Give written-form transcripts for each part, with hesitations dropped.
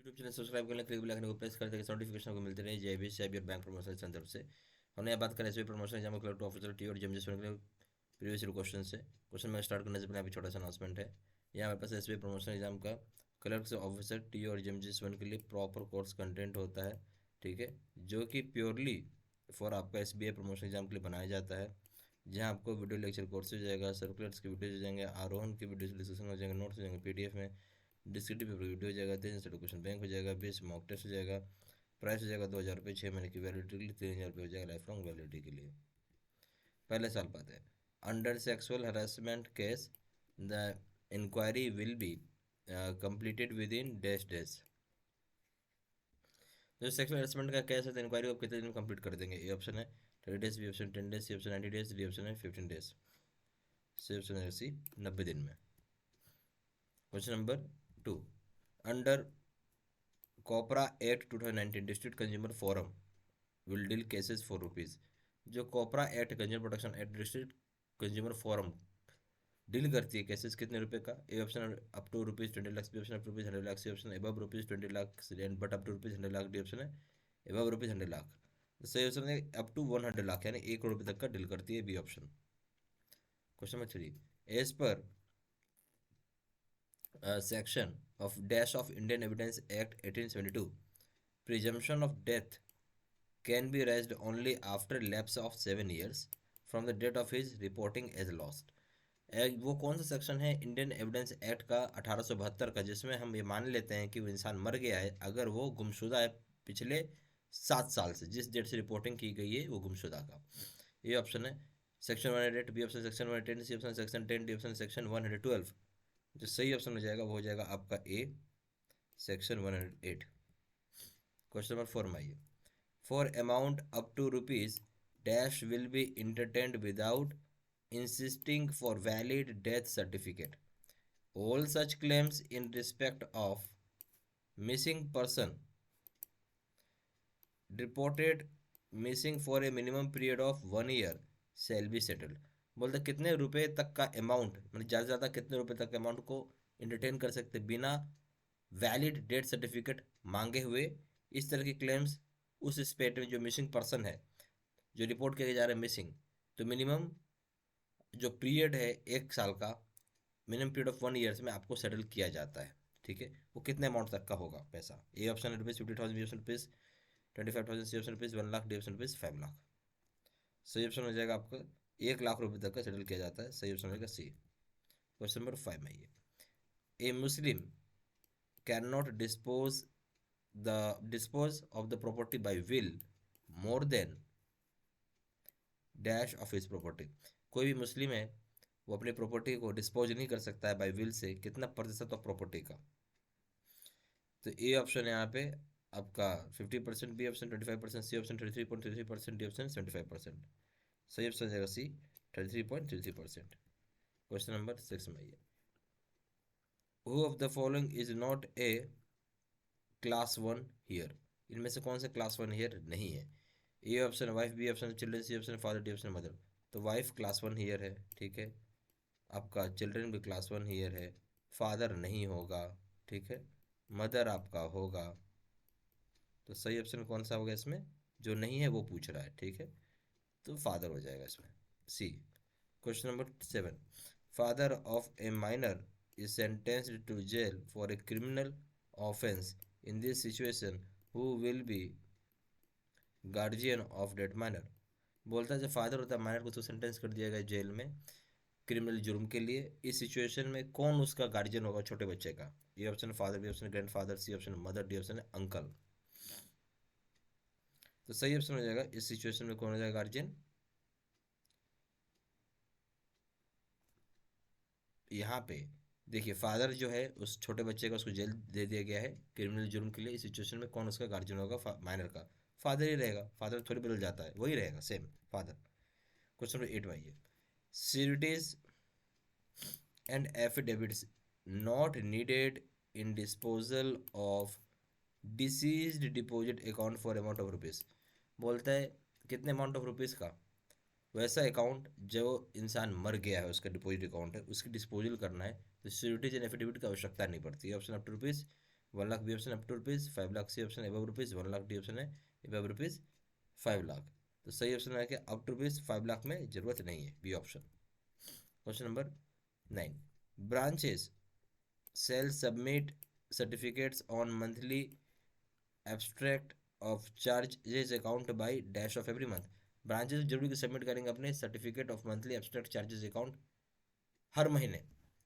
YouTube channel subscribe कर लें, click bell icon को प्रेस कर दें, नोटिफिकेशन को मिलते रहे। जय भी सेब और बैंक प्रमोशन की तरफ से हमने यहाँ बात करें SBI promotion exam clerk to officer T और जेएमजी के प्रीवियस ईयर क्वेश्चन से। क्वेश्चन में स्टार्ट करने से पहले अभी छोटा सा अनाउंसमेंट है। यहाँ हमारे पास एसबीआई प्रमोशन एग्जाम का क्लर्क से ऑफिसर टी और जेएमजी के लिए प्रॉपर कोर्स कंटेंट होता है, ठीक है, जो कि प्योरली फॉर आपका एसबीआई प्रमोशन एग्जाम के लिए बनाया जाता है। जहाँ आपको वीडियो लेक्चर कोर्स हो जाएगा, सर्कुलर्स की वीडियोज हो जाएंगे, आरोहण की वीडियो डिस्कशन हो जाएंगे, नोट्स हो जाएंगे पीडीएफ में, डिस्क्रिप्टिव पेपर वीडियो हो जाएगा, 3 क्वेश्चन बैंक हो जाएगा, 20 मॉक टेस्ट हो जाएगा, प्राइस हो जाएगा 2,000 रुपये 6 महीने की वैलिडिटी के लिए, 3,000 रुपये हो जाएगा लाइफ लॉन्ग वैलिडिटी के लिए। पहले साल पाते हैं। Under sexual harassment case the inquiry will be completed within dash dash. जो सेक्सुअल हरासमेंट का केस है तो इंक्वायरी आप कितने दिन कंप्लीट कर देंगे? ए ऑप्शन है 30 days, B option 10 days, C option 90 days, D option है 15 डेज। सी ऑप्शन है सी 90 दिन में। Question number 2, under COPRA act 2019 district consumer forum will deal cases for rupees. जो COPRA act consumer protection act district consumer forum deal करती है cases कितने रुपए का? A option up to ₹20 lakh, B option up to ₹100 lakh, C option above ₹20 lakh but up to ₹100 lakh, D option है above ₹100 lakh. सही option है up to 100 lakh, यानी 1 करोड़ रुपये तक का डील करती है, B option. Question number 3, as पर section of dash of Indian Evidence Act 1872, presumption of death can be raised only after lapse of 7 years from the date of his reporting as lost। वो कौन सा section है Indian evidence act का 1872 का, जिसमें हम ये मान लेते हैं कि वो इंसान मर गया है अगर वो गुमशुदा है पिछले 7 साल से, जिस डेट से रिपोर्टिंग की गई है वो गुमशुदा का। ये ऑप्शन है section 108, B option section 110, C option section 10, D option section 112। जो सही ऑप्शन हो जाएगा वो हो जाएगा आपका ए, सेक्शन 108। क्वेश्चन नंबर 4 में आइए। For amount up to rupees dash will be entertained without insisting for valid death certificate. All such claims in respect of missing person reported missing for a minimum period of 1 year shall be settled. बोलते कितने रुपए तक का amount, मतलब ज़्यादा से ज़्यादा कितने रुपए तक अमाउंट को इंटरटेन कर सकते बिना वैलिड डेथ सर्टिफिकेट मांगे हुए। इस तरह की क्लेम्स उस स्टेट में जो मिसिंग पर्सन है, जो रिपोर्ट किया जा रहा है मिसिंग, तो मिनिमम जो पीरियड है 1 साल का, मिनिमम पीरियड ऑफ 1 ईयर्स में आपको सेटल किया जाता है, ठीक है। वो कितने अमाउंट तक का होगा पैसा? ए ऑप्शन है ₹50,000, B option ₹25,000, C option ₹1,00,000, D option ₹5,00,000। सही ऑप्शन हो जाएगा आपका 1,00,000 रुपये तक का सेटल किया जाता है, सही ऑप्शन होगा सी। क्वेश्चन नंबर 5 में आइए। A Muslim can not dispose of the property by will more than dash of his property. कोई भी मुस्लिम है वो अपनी प्रॉपर्टी को डिस्पोज नहीं कर सकता है बाय विल से कितना प्रतिशत ऑफ प्रॉपर्टी का? तो ए ऑप्शन है यहाँ पे आपका 50%, B option 25%, C option 33.33%, D option 75%। सही ऑप्शन जाएगा सी 33.33%। क्वेश्चन नंबर 6 में आइए। Who of the following is not a class 1 heir. इनमें से कौन सा क्लास 1 हियर नहीं है? A option wife, B option children, C option father, D option mother. तो वाइफ क्लास 1 हियर है, ठीक है। आपका चिल्ड्रन भी क्लास 1 हियर है, फादर नहीं होगा, ठीक है, मदर आपका होगा। तो सही ऑप्शन कौन सा होगा इसमें? जो नहीं है वो पूछ रहा है, ठीक है, तो फादर हो जाएगा इसमें, C. Question number 7, father of a minor is sentenced to jail for a criminal offense in this situation who will be guardian of that minor। बोलता है जब फादर होता है माइनर को तो सेंटेंस कर दिया गया जेल में क्रिमिनल जुर्म के लिए, इस सिचुएशन में कौन उसका गार्जियन होगा छोटे बच्चे का? ये option father, B option grandfather, C option mother, D option है अंकल। तो सही ऑप्शन हो जाएगा इस सिचुएशन में कौन हो जाएगा गार्जियन? यहाँ पे देखिए फादर जो है उस छोटे बच्चे का उसको जेल दे दिया गया है क्रिमिनल जुर्म के लिए, इस सिचुएशन में कौन उसका गार्जियन होगा माइनर का? फादर ही रहेगा, फादर थोड़ी बदल जाता है, वही रहेगा सेम फादर। क्वेश्चन नंबर 8 में आइए। Securities and affidavits not needed in disposal of deceased deposit account for amount of rupees. बोलता है कितने अमाउंट ऑफ रुपीज़ का वैसा अकाउंट जो इंसान मर गया है उसका डिपॉजिट अकाउंट है उसकी डिस्पोजल करना है, तो सिक्योरिटीज एंड एफिडेविट की आवश्यकता नहीं पड़ती है। Option up to rupees 1 lakh B option up to rupees 5 lakh, C option above rupees 1 lakh, D option है अबव रुपीज़ 5 लाख। तो सही ऑप्शन है कि अप टू रुपीज़ 5 लाख में जरूरत नहीं है, B option. Question number 9, branches shall submit certificates on monthly abstract of charges account by dash of every month. Branches जरूरी सबमिट करेंगे अपने certificate of monthly abstract charges account हर महीने।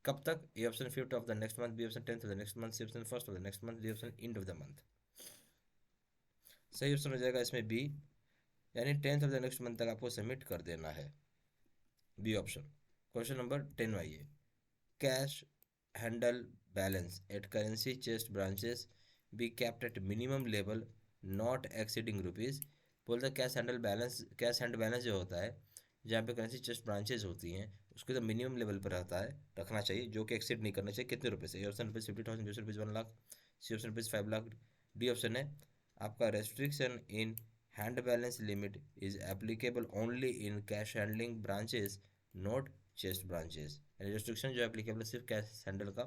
कब तक? A option 5th of the next month, B option 10th of the next month, C option 1st of the next month, D option end of the month. सही option हो जाएगा इसमें B, यानी 10th of the next month तक आपको submit कर देना है, बी ऑप्शन। क्वेश्चन नंबर 10 आइए, cash handle balance at currency chest branches be kept at minimum level not exceeding rupees. बोलते कैश हैंड बैलेंस जो होता है जहाँ पे करेंसी चेस्ट ब्रांचेज होती हैं उसको तो मिनिमम लेवल पर रहता है, रखना चाहिए, जो कि एक्सीड नहीं करना चाहिए। कितने रुपए से? A option rupees 50,000, B option rupees 1 lakh, C option rupees 5 lakh, D option है आपका restriction in hand balance limit is applicable only in cash handling branches not chest branches. Restriction जो एप्लीकेबल सिर्फ कैश हैंडल का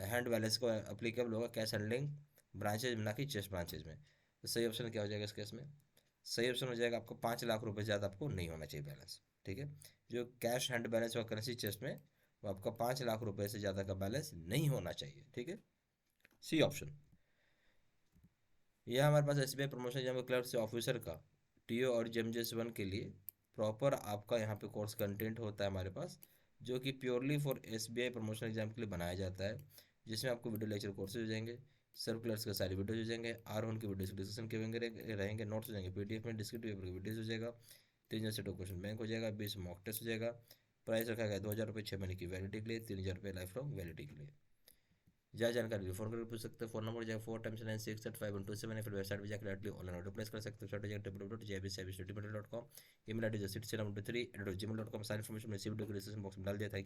हैंड बैलेंस को applicable होगा cash handling branches में, ना कि चेस्ट ब्रांचेज में। तो सही ऑप्शन क्या हो जाएगा इस केस में? सही ऑप्शन हो जाएगा आपको 5 लाख रुपए से ज़्यादा आपको नहीं होना चाहिए बैलेंस, ठीक है। जो कैश हैंड बैलेंस और करेंसी चेस्ट में वो आपका 5 लाख रुपए से ज़्यादा का बैलेंस नहीं होना चाहिए, ठीक है, सी ऑप्शन। यह हमारे पास SBI प्रमोशन एग्जाम क्लर्क से ऑफिसर का TO और JMJS1 के लिए प्रॉपर आपका यहाँ पे कोर्स कंटेंट होता है हमारे पास, जो कि purely for SBI promotion exam के लिए बनाया जाता है, जिसमें आपको वीडियो लेक्चर कोर्सेज हो जाएंगे, सर्कुलर्स के सारे वीडियोज हो जाएंगे, R1 के वीडियो डिस्कशन के रहेंगे, नोट्स हो जाएंगे PDF में, डिस्क्रिप्टिव पेपर के वीडियोज हो जाएगा, 3,000 सेट क्वेश्चन बैंक हो जाएगा, 20 मॉक टेस्ट हो जाएगा। प्राइस रखा गया 2,000 रुपये 6 महीने की वैलिडिटी के लिए, 3,000 रुपये लाइफ लॉन्ग वैलिडिटी के लिए। ज्यादा जानकारी फोन करके पूछ सकते हैं। फोन नंबर जाएगा 4x9685127 या फिर वेबसाइट पर जाकर डायरेक्टली ऑनलाइन ऑर्डर प्लेस कर सकते हैं। Website www.jbservice.com। Email ID 67 3@gmail.com। सारी इन्फॉर्मेशन में सी वीडियो के डिस्क्रिप्शन बॉक्स में डाल दिया था।